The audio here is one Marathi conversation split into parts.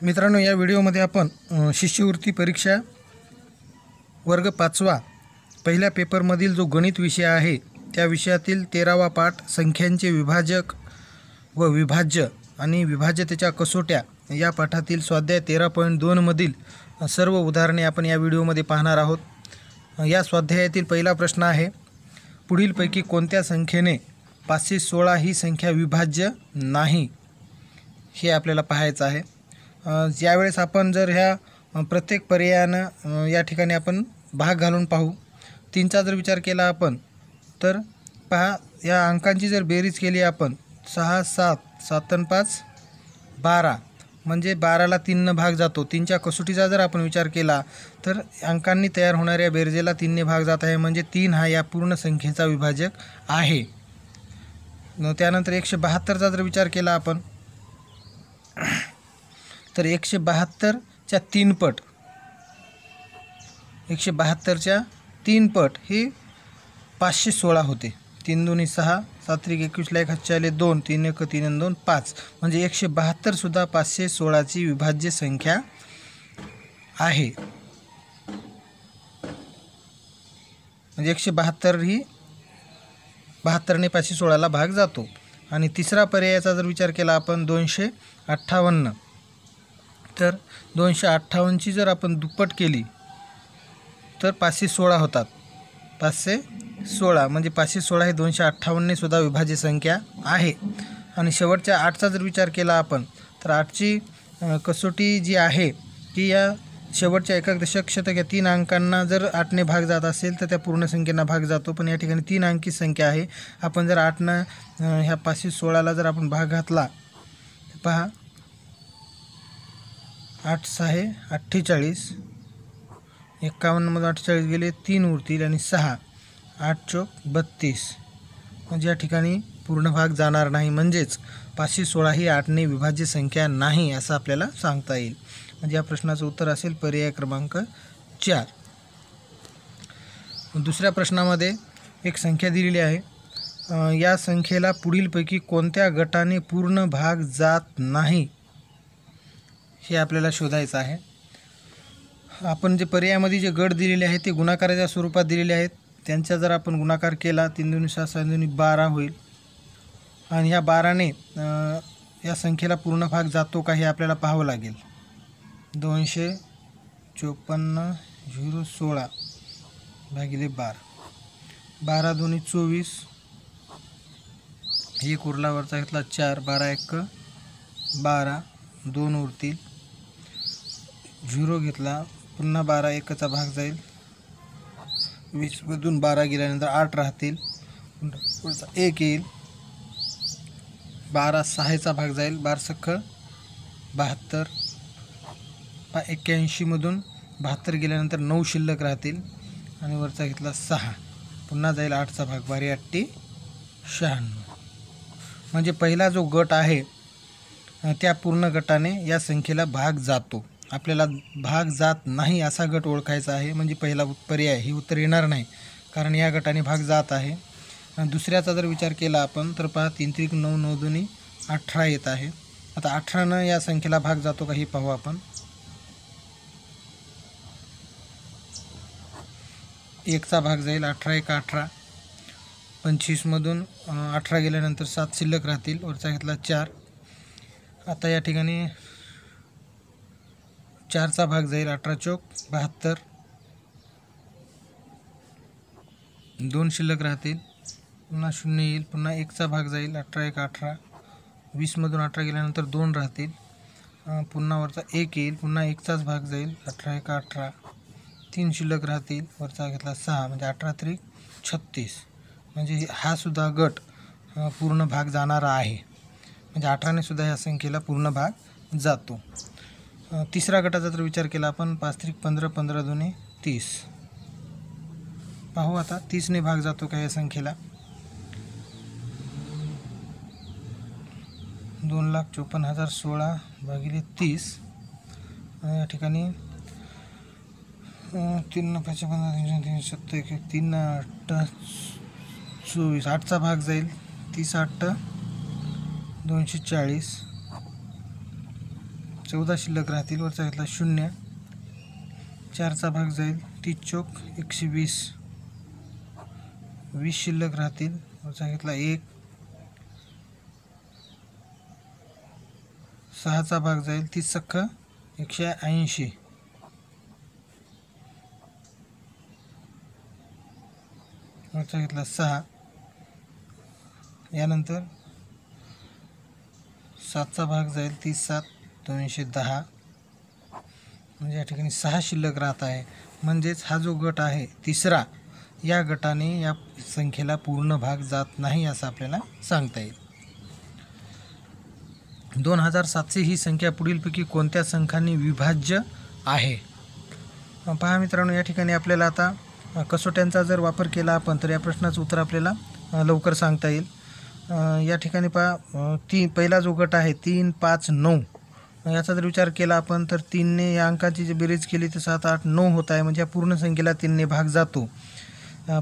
मित्रांनो, या व्हिडिओमध्ये आपण शिष्यवृत्ती परीक्षा वर्ग 5वा पहिल्या पेपरमधील जो गणित विषय आहे त्या विषयातील 13वा पाठ संख्यांचे विभाजक व विभाज्य आणि विभाज्यतेच्या कसोट्या या पाठातील स्वाध्याय 13.2 मधील सर्व उदाहरणे आपण या व्हिडिओमध्ये पाहणार आहोत। या स्वाध्यायातील पहिला प्रश्न आहे, पुढीलपैकी कोणत्या संख्येने 516 ही संख्या विभाज्य नाही, हे आपल्याला पाहायचं आहे। यावेळेस आपण जर ह्या प्रत्येक पर्यायानं या ठिकाणी आपण भाग घालून पाहू। 3चा जर विचार केला आपण तर पहा, या अंकांची जर बेरीज केली आपण 6 7 7 आणि 5 12 म्हणजे 12ला 3ने भाग जातो। 3च्या कसोटीचा जर आपण विचार केला तर अंकांनी तयार होणाऱ्या बेरजेला 3ने भाग जात आहे, म्हणजे 3 हा या पूर्ण संख्येचा विभाजक आहे। त्यानंतर 172चा जर विचार केला आपण तर 172च्या 3 पट 172च्या 3 पट हे 516 होते। 3 दूनी 6 7 त्रिक 21 ला 1 हातचे आले 2 3 1 3 आणि 2 5 म्हणजे 172 सुद्धा 516ची विभाज्य संख्या आहे। म्हणजे 172 ही 72ने 516ला भाग जातो। आणि तिसरा पर्यायाचा जर विचार केला आपण 258 तर 258ची जर आपण दुप्पट केली तर 516 होतात। 516 म्हणजे 516 हे 258ने सुद्धा विभाज्य संख्या आहे। आणि शेवटच्या 8चा जर विचार केला आपण तर 8ची कसोटी जी आहे की या शेवटच्या एकक दशक शतक या 3 अंकांना जर 8ने भाग जात असेल तर त्या पूर्ण संख्येना भाग जातो, पण या ठिकाणी 3 अंकी संख्या आहे। आपण जर 8ने ह्या 516ला जर आपण भाग घातला तर पहा 8 6 48 51 मधून 48 गेले 3 उरतील आणि 6 8 चौक 32 म्हणजे या ठिकाणी पूर्ण भाग जाणार नाही, म्हणजेच 516 ही 8ने विभाज्य संख्या नाही असं आपल्याला सांगता येईल। म्हणजे या प्रश्नाचं उत्तर असेल पर्याय क्रमांक 4। दुसऱ्या प्रश्नामध्ये एक संख्या दिलेली आहे, या संख्येला पुढीलपैकी कोणत्या गटाने पूर्ण भाग जात नाही हे आपल्याला शोधायचं आहे। आपण जे पर्यायामध्ये जे गट दिलेले आहेत ते गुणाकाराच्या स्वरूपात दिलेले आहेत, त्यांचा जर आपण गुणाकार केला 3 दूनी 6 6 दूनी 12 होईल। आणि ह्या 12ने या संख्येला पूर्ण भाग जातो का हे आपल्याला पाहावं लागेल। 254 016 भागिले 12 12 दूनी 24 एक उरला वरचा घेतला 4 12 1 12 2 उरतील 0 घेतला पुन्हा 12 1चा भाग जाईल 20 मधून 12 गेल्यानंतर 8 राहतील पुढचा 1 येईल 12 6चा भाग जाईल 12 सख 72 81 मधून 72 गेल्यानंतर 9 शिल्लक राहतील आणि वरचा घेतला 6 पुन्हा जाईल 8चा भाग 12 8 96 म्हणजे पहिला जो गट आहे त्या पूर्ण गटाने या संख्येला भाग जातो। आपल्याला भाग जात नाही असा गट ओळखायचा आहे, म्हणजे पहिला पर्याय ही उत्तर येणार नाही कारण या गटाने भाग जात आहे। दुसऱ्याचा जर विचार केला आपण तर पहा 3 त्रिक 9 9 दूनी 18 येत आहे। आता 18ने या संख्येला भाग जातो का हे पाहू आपण। 1चा भाग जाईल 18 1 18 25 मधून 18 गेल्यानंतर 7 शिल्लक राहतील वरचा घेतला 4। आता या ठिकाणी 4चा भाग जाईल 18 चौक 72 2 शिल्लक राहतील पुन्हा 0 येईल पुन्हा 1चा भाग जाईल 18 1 18 20 मधून 18 गेल्यानंतर 2 राहतील पुन्हा वरचा 1 येईल पुन्हा 1चाच भाग जाईल 18 1 18 3 शिल्लक राहतील वरचा घेतला 6 म्हणजे 18 त्रिक 36 म्हणजे हा सुद्धा गट पूर्ण भाग जाणारा आहे, म्हणजे 18ने सुद्धा या संख्येला पूर्ण भाग जातो। तिसरा गटाचा जर विचार केला आपण 5 त्रिक 15 15 दूनी 30 पाहू आता 30ने भाग जातो का या संख्येला। 2,54,016 भागिले 30 या ठिकाणी 3 5 15 3 7 1 3 8 24 8चा भाग जाईल 30 8 240 14 शिल्लक राहतील, वरचा घेतला 0, 4चा भाग जाईल, 30 चोक 120, 20 शिल्लक राहतील, वरचा घेतला 1, 6चा भाग जाईल, 30 सक्क 180, वरचा घेतला 6, यानंतर 7चा भाग जाईल, 30 7 210, म्हणजे या ठिकाणी 6 शिल्लक राहत आहे. म्हणजेच हा जो गट आहे तिसरा, या गटाने या संख्येला पूर्ण भाग जात नाही असं आपल्याला सांगता येईल. 2700 ही संख्या पुढीलपैकी कोणत्या संख्यांनी विभाज्य आहे? पहा मित्रांनो, या ठिकाणी आपल्याला आता कसोट्यांचा जर वापर केला आपण तर या प्रश्नाचं उत्तर आपल्याला लवकर सांगता येईल. या ठिकाणी पहा, पहिला जो गट आहे 3 5 9, याचा जर विचार केला आपण तर 3ने या अंकाची जी बेरीज केली तर 7 8 9 होत आहे, म्हणजे या पूर्ण संख्येला 3ने भाग जातो.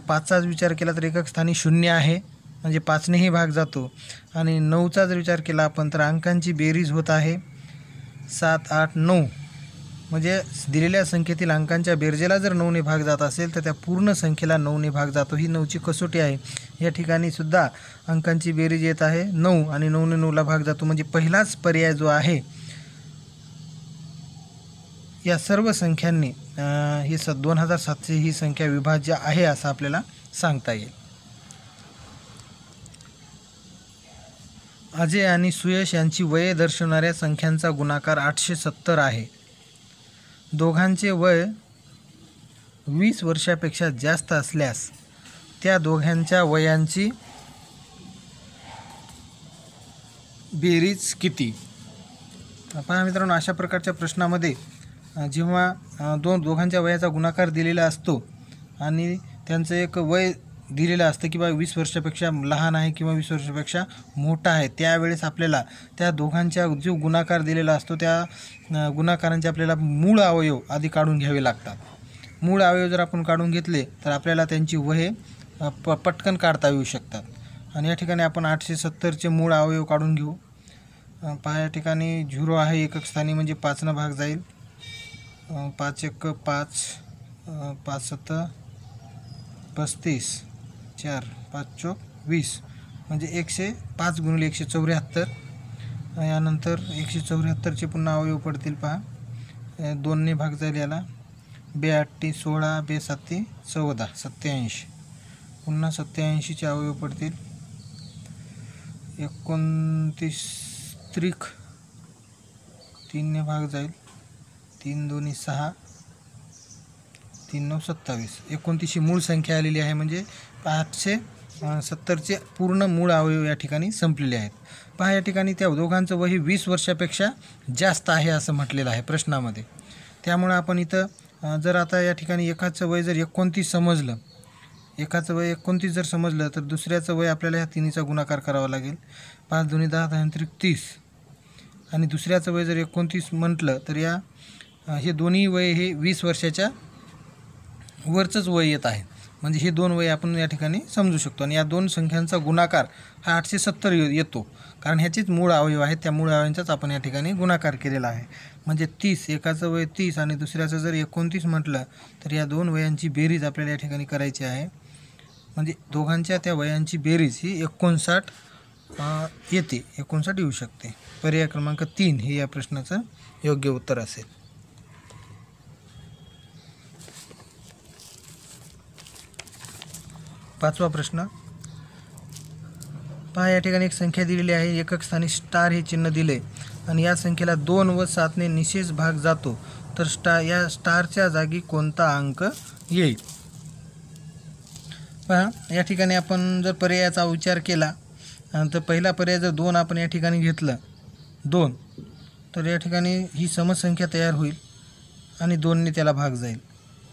5चा विचार केला तर एकक स्थानी 0 आहे, म्हणजे 5नेही भाग जातो. आणि 9चा जर विचार केला आपण तर अंकांची बेरीज होत आहे 7 8 9, म्हणजे दिलेल्या संख्येतील अंकांच्या बेरजेला जर 9ने भाग जात असेल तर त्या पूर्ण संख्येला 9ने भाग जातो. ही 9ची कसोटी आहे. या ठिकाणी सुद्धा अंकांची बेरीज येत आहे 9 आणि 9ने 9ला भाग जातो, म्हणजे पहिलाच पर्याय जो आहे या सर्व संख्यांनी ही 2700 ही संख्या विभाज्य आहे असं आपल्याला सांगता येईल. अजय आणि सुयश यांची वये दर्शवणाऱ्या संख्यांचा गुणाकार 870 आहे. दोघांचे वय 20 वर्षापेक्षा जास्त असल्यास त्या दोघांच्या वयांची बेरीज किती? पहा मित्रांनो, अशा प्रकारच्या प्रश्नामध्ये जेव्हा दोघांच्या वयाचा गुणाकार दिलेला असतो आणि त्यांचं एक वय दिलेलं असतं की बा 20 वर्षापेक्षा लहान आहे किंवा 20 वर्षापेक्षा मोठा आहे, त्यावेळेस आपल्याला त्या दोघांच्या जो गुणाकार दिलेला असतो त्या गुणाकारांचे आपल्याला मूळ अवयव आधी काढून घ्यावे लागतात. मूळ अवयव जर आपण काढून घेतले तर आपल्याला त्यांची वये पटकन काढता येऊ शकतात. आणि या ठिकाणी आपण 870चे मूळ अवयव काढून घेऊ. पहा, या ठिकाणी 0 आहे एकक स्थानी, म्हणजे 5 भाग जाईल, 5 1 5, 5 7 35, 4 5 चोक 20, म्हणजे 105 गुणिले 174. यानंतर 174चे पुन्हा अवयव पडतील. पहा, 2ने भाग जाईल याला, 2 8 16, 2 7 14, 87, पुन्हा 87चे अवयव पडतील. 29 त्रिक 3ने भाग जाईल, 3 2 6, 3 9 27, 29 मूळ संख्या आलेली आहे, म्हणजे 870चे पूर्ण मूळ अवयव या ठिकाणी संपलेले आहेत. पहा, या ठिकाणी त्या दोघांचं वय 20 वर्षापेक्षा जास्त आहे असं म्हटलेलं आहे प्रश्नामध्ये. त्यामुळे आपण इथं जर आता या ठिकाणी एकाचं वय जर 29 समजलं, एकाचं वय 29 जर समजलं तर दुसऱ्याचं वय आपल्याला ह्या तिन्हीचा गुणाकार करावा लागेल. 5 2 10 10 30, आणि दुसऱ्याचं वय जर 29 म्हटलं तर हे दोन्ही वय हे 20 वर्षाच्या वरचंच वय येत आहे, म्हणजे हे दोन वय आपण या ठिकाणी समजू शकतो. आणि या दोन संख्यांचा गुणाकार हा 870 येतो, कारण ह्याचेच मूळ अवयव आहेत, त्या मूळ अवयवांचाच आपण या ठिकाणी गुणाकार केलेला आहे. म्हणजे 30, एकाचं वय 30 आणि दुसऱ्याचं जर 29 म्हटलं तर या दोन वयांची बेरीज आपल्याला या ठिकाणी करायची आहे. म्हणजे दोघांच्या त्या वयांची बेरीज ही 59 येते, 59 येऊ शकते. पर्याय क्रमांक 3 हे या प्रश्नाचं योग्य उत्तर असेल. पाचवा प्रश्न पहा, या ठिकाणी एक संख्या दिलेली आहे, एकक स्थानी स्टार हे चिन्ह दिले आणि या संख्येला 2 व 7ने निशेष भाग जातो, तर या स्टारच्या जागी कोणता अंक येईल? पहा, या ठिकाणी आपण जर पर्यायाचा विचार केला तर पहिला पर्याय जर 2 आपण या ठिकाणी घेतलं 2, तर या ठिकाणी ही समसंख्या तयार होईल आणि 2ने त्याला भाग जाईल.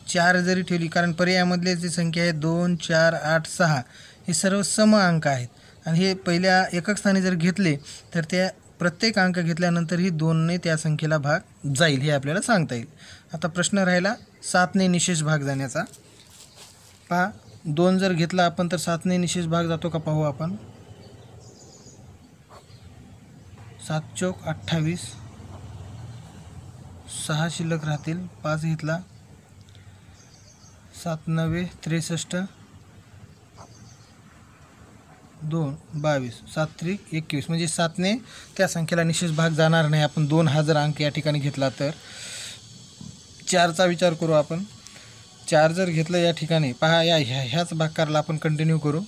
4 जरी ठेवली, कारण पर्यायामधले जी संख्या आहे 2 4 8 6 हे सर्व सम अंक आहेत आणि हे पहिल्या एकक स्थानी जर घेतले तर त्या प्रत्येक अंक घेतल्यानंतर ही 2ने त्या संख्येला भाग जाईल, हे आपल्याला सांगता येईल. आता प्रश्न राहिला 7ने निशेष भाग जाण्याचा. पहा, 2 जर घेतला आपण तर 7ने निशेष भाग जातो का पाहू आपण. 7 चौक 28, 6 शिल्लक राहतील, 5 घेतला, 7 9 63, 2 22, 7 त्रिक 21, म्हणजे 7ने त्या संख्येला निशेष भाग जाणार नाही. आपण 2 हा जर अंक या ठिकाणी घेतला तर 4चा विचार करू आपण. 4 जर घेतलं या ठिकाणी, पहा या ह्याच भागाकारला आपण कंटिन्यू करू,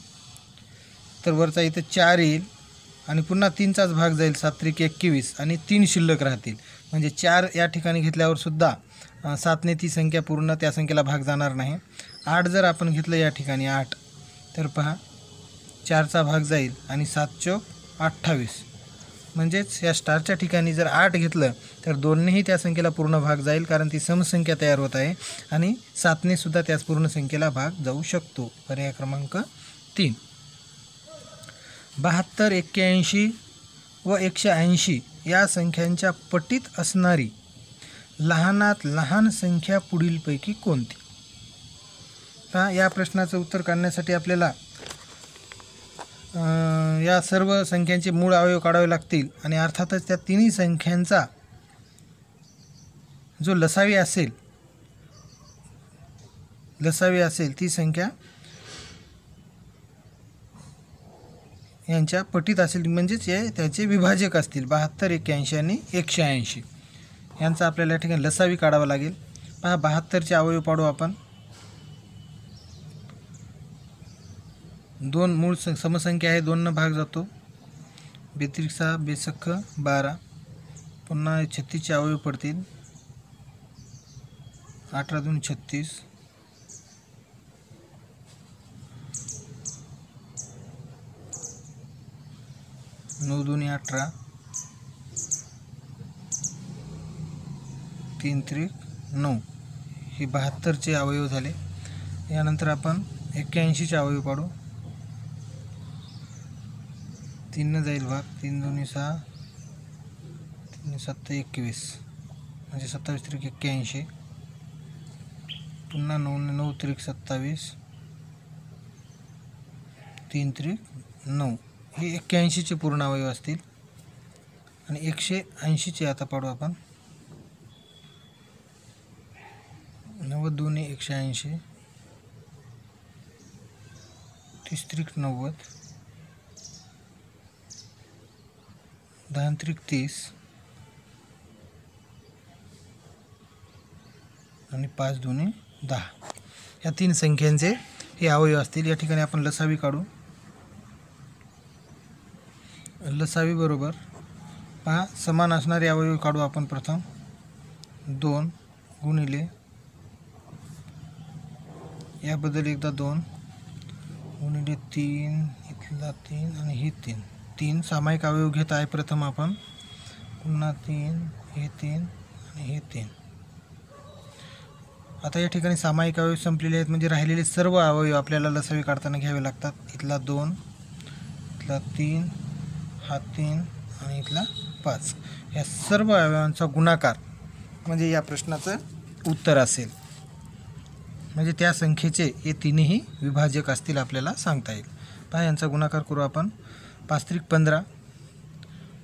तर वरचा इथं 4 येईल आणि पुन्हा 3चाच भाग जाईल, 7 त्रिक 21 आणि 3 शिल्लक राहतील. म्हणजे 4 या ठिकाणी घेतल्यावर सुद्धा 7ने ती संख्या पूर्ण त्या संख्येला भाग जाणार नाही. 8 जर आपण घेतलं या ठिकाणी 8, तर पहा 4चा भाग जाईल आणि 7 चौक 28, म्हणजेच या स्टारच्या ठिकाणी जर 8 घेतलं तर 2नेही त्या संख्येला पूर्ण भाग जाईल, कारण ती समसंख्या तयार होत आहे आणि 7ने सुद्धा त्याच पूर्ण संख्येला भाग जाऊ शकतो. पर्याय क्रमांक 3. 72, 81 व 180 या संख्यांच्या पटीत असणारी लहानात लहान संख्या पुढीलपैकी कोणती? पहा या प्रश्नाचं उत्तर काढण्यासाठी आपल्याला या सर्व संख्यांचे मूळ अवयव काढावे लागतील आणि अर्थातच त्या तिन्ही संख्यांचा जो लसावी असेल ती संख्या यांच्या पटीत असेल, म्हणजेच हे त्याचे विभाजक असतील. 72, 81 आणि 180 यांचा आपल्याला या ठिकाणी लसावी काढावा लागेल. पहा 72चे अवयव पाडू आपण. 2 मूळ समसंख्या आहे, 2 भाग जातो, 32 6 बेसख 12, पुन्हा 36चे अवयव पडतील, 18 2 36, 9 2 18, 3 त्रिक 9, हे 72चे अवयव झाले. यानंतर आपण 81चे अवयव पाडू. 3 जाईल भाग, 3 2 6, 3 7 21, म्हणजे 27 त्रिक 81, पुन्हा 9 त्रिक 27, 3 त्रिक 9, हे 81चे पूर्ण अवयव असतील. आणि 180चे आता पाडू आपण. 90 2 180, 30 त्रिक 90, 10 त्रिक 30 आणि 5 2 10, या 3 संख्यांचे हे अवयव असतील. या ठिकाणी आपण लसावी काढू. लसावी बरोबर पहा समान असणारे अवयव काढू आपण. प्रथम 2 गुणिले याबद्दल एकदा 2 गुणिले 3, इथला 3 आणि ही 3 सामायिक अवयव घेत आहे प्रथम आपण. पुन्हा 3, हे 3 आणि हे 3. आता या ठिकाणी सामायिक अवयव संपलेले आहेत, म्हणजे राहिलेले सर्व अवयव आपल्याला लसावी काढताना घ्यावे लागतात. इथला 2, इथला 3, हा 3 आणि इथला 5, या सर्व अवयवांचा गुणाकार म्हणजे या प्रश्नाचं उत्तर असेल. म्हणजे त्या संख्येचे हे तिन्ही विभाजक असतील आपल्याला सांगता येईल. पहा यांचा गुणाकार करू आपण. 5 त्रिक 15,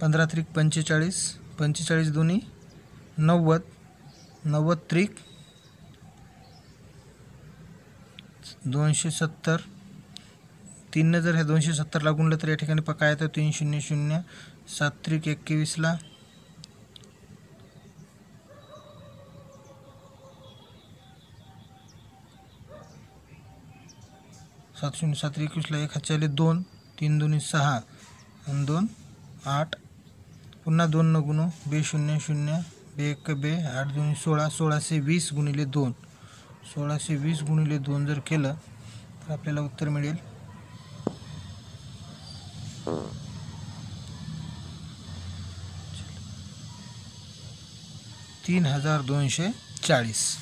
15 त्रिक 45, 45 दोन्ही 90, 90 त्रिक 270, 3 जर हे 270ला गुणलं तर या ठिकाणी पक्का येतं 3 0 0, 7 त्रिक 21ला, 7 0 7 21ला 1 हातच्याले 2, 3 2 6 आणि 2 8, पुन्हा 2 न गुणू, बे 0 0, बे 1 बे, 8 2 16, 1620 गुणिले 2, 1620 गुणिले 2 जर केलं तर आपल्याला उत्तर मिळेल 3240.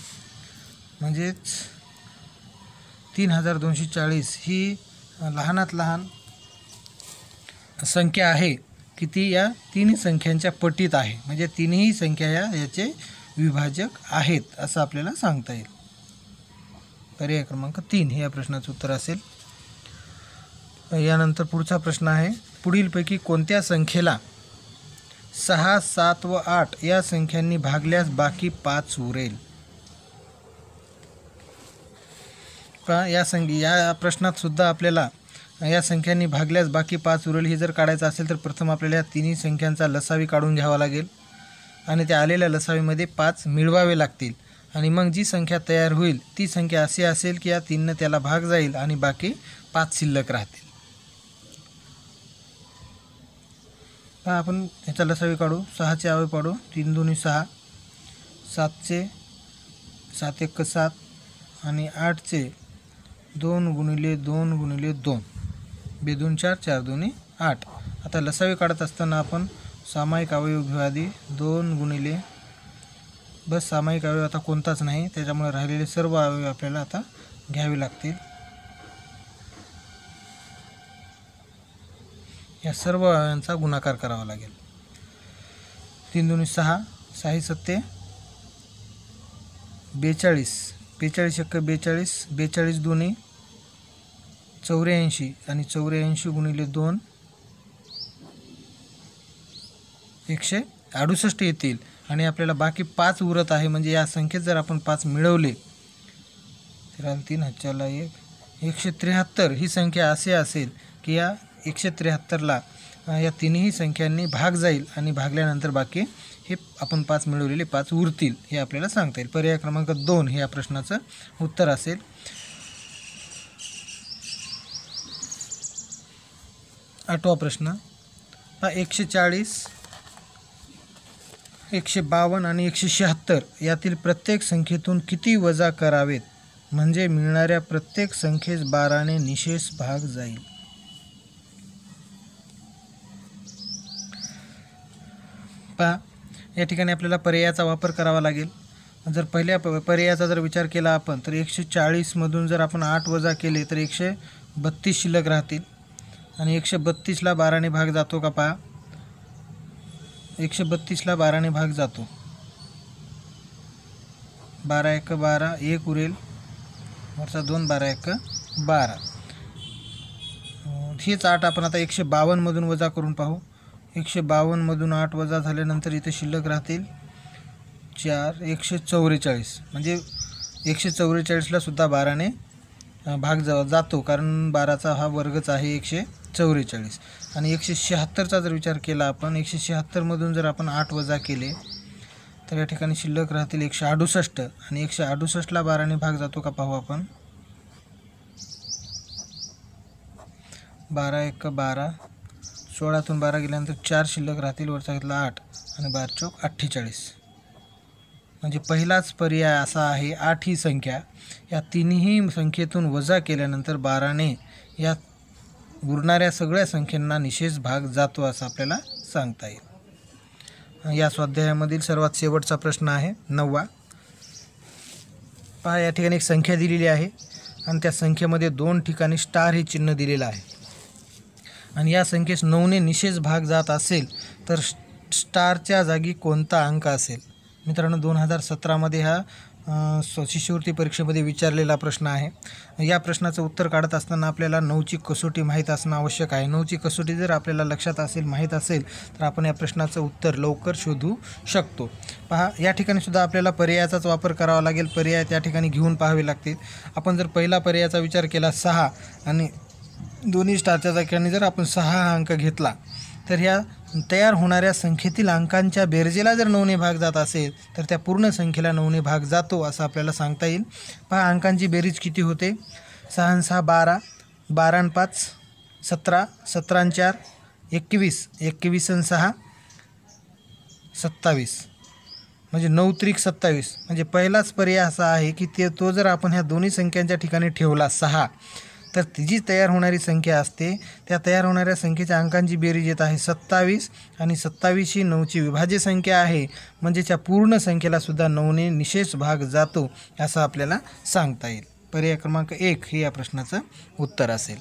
म्हणजेच 3240 ही लहानात लहान संख्या आहे की ती या तीन संख्यांच्या पटीत आहे. म्हणजे तिन्ही संख्या याचे विभाजक आहेत असं आपल्याला सांगता येईल. पर्याय क्रमांक 3 हे या प्रश्नाचं उत्तर असेल. यानंतर पुढचा प्रश्न आहे, पुढीलपैकी कोणत्या संख्येला 6, 7 व 8 या संख्यांनी भागल्यास बाकी 5 उरेल. पहा या प्रश्नात सुद्धा आपल्याला या संख्यांनी भागल्यास बाकी 5 उरेल हे जर काढायचं असेल तर प्रथम आपल्याला या तिन्ही संख्यांचा लसावी काढून घ्यावा लागेल आणि त्या आलेल्या लसावीमध्ये 5 मिळवावे लागतील आणि मग जी संख्या तयार होईल ती संख्या अशी असेल की या 3ने त्याला भाग जाईल आणि बाकी 5 शिल्लक राहतील. पहा आपण याचा लसावी काढू. 6चे आवे पाडू. 3 2 6, 7चे 7 1 7 आणि 8चे 2 गुणिले 2 गुणिले 2 2 4 4 2 8. आता लसावी काढत असताना आपण सामायिक अवयव घेऊ आधी. 2 गुणिले बस सामायिक अवयव आता कोणताच नाही त्याच्यामुळे राहिलेले सर्व अवयव आपल्याला आता घ्यावे लागतील. या सर्व अवयवांचा गुणाकार करावा लागेल. 3 2 6, 6 7 42, 42 1 42, 42 2 84 आणि 84 गुणिले 2 168 येतील आणि आपल्याला बाकी 5 उरत आहे. म्हणजे या संख्येत जर आपण 5 मिळवले तर 3 ह्याच्याला 173 ही संख्या असे असेल की या 173ला या तिन्ही संख्यांनी भाग जाईल आणि भागल्यानंतर बाकी हे आपण 5 मिळवलेले 5 उरतील हे आपल्याला सांगता येईल. पर्याय क्रमांक 2 हे या प्रश्नाचं उत्तर असेल. 8वा प्रश्न. 140, 152 आणि 176 यातील प्रत्येक संख्येतून किती वजा करावेत म्हणजे मिळणाऱ्या प्रत्येक संख्येस 12ने निशेष भाग जाईल. पहा या ठिकाणी आपल्याला पर्यायाचा वापर करावा लागेल. जर पहिल्या पर्यायाचा जर विचार केला आपण तर 140 मधून जर आपण 8 वजा केले तर 132 शिल्लक राहतील आणि 132ला 12ने भाग जातो का पहा. 132ला 12ने भाग जातो. 12 1 12 1 उरेल वरचा 2 12 1 12. हेच 8 आपण आता 152 मधून वजा करून पाहू. 152 मधून 8 वजा झाल्यानंतर इथे शिल्लक राहतील 4 144. म्हणजे 144ला सुद्धा 12ने भाग जातो कारण 12चा हा वर्गच आहे 144. आणि 176चा जर विचार केला आपण 176 मधून जर आपण 8 वजा केले तर या ठिकाणी शिल्लक राहतील 168 आणि 168ला 12ने भाग जातो का पाहू आपण. 12 1 12, 16तून 12 गेल्यानंतर 4 शिल्लक राहतील वरचा घेतला 8 आणि 12 चौक 48. म्हणजे पहिलाच पर्याय असा आहे 8 ही संख्या या तिन्ही संख्येतून वजा केल्यानंतर 12ने या उरणाऱ्या सगळ्या संख्यांना निशेष भाग जातो असं आपल्याला सांगता येईल. या स्वाध्यायामधील सर्वात शेवटचा प्रश्न आहे 9वा. पहा या ठिकाणी एक संख्या दिलेली आहे आणि त्या संख्येमध्ये 2 ठिकाणी स्टार हे चिन्ह दिलेलं आहे आणि या संख्येस 9ने निशेष भाग जात असेल तर स्टारच्या जागी कोणता अंक असेल. मित्रांनो 2017मध्ये हा शिष्यवृत्ती परीक्षेमध्ये विचारलेला प्रश्न आहे. या प्रश्नाचं उत्तर काढत असताना आपल्याला 9ची कसोटी माहीत असणं आवश्यक आहे. 9ची कसोटी जर आपल्याला लक्षात असेल माहीत असेल तर आपण या प्रश्नाचं उत्तर लवकर शोधू शकतो. पहा या ठिकाणी सुद्धा आपल्याला पर्यायाचाच वापर करावा लागेल. पर्याय त्या ठिकाणी घेऊन पाहावे लागतील. आपण जर पहिला पर्यायाचा विचार केला 6 आणि दोन्ही स्टारच्या ठिकाणी जर आपण 6 हा अंक घेतला तर ह्या तयार होणाऱ्या संख्येतील अंकांच्या बेरजेला जर 9ने भाग जात असेल तर त्या पूर्ण संख्येला 9ने भाग जातो असं आपल्याला सांगता येईल. पहा अंकांची बेरीज किती होते. 6 6 12, 12 5 17, 17 4 21, 21 6 27. म्हणजे 9 त्रिक 27. म्हणजे पहिलाच पर्याय असा आहे की तो जर आपण ह्या दोन्ही संख्यांच्या ठिकाणी ठेवला 6 तर ती जी तयार होणारी संख्या असते त्या तयार होणाऱ्या संख्येच्या अंकांची बेरीज येत आहे 27 आणि 27 ही 9ची विभाज्य संख्या आहे. म्हणजे त्या पूर्ण संख्येला सुद्धा 9ने निशेष भाग जातो असं आपल्याला सांगता येईल. पर्याय क्रमांक 1 हे या प्रश्नाचं उत्तर असेल.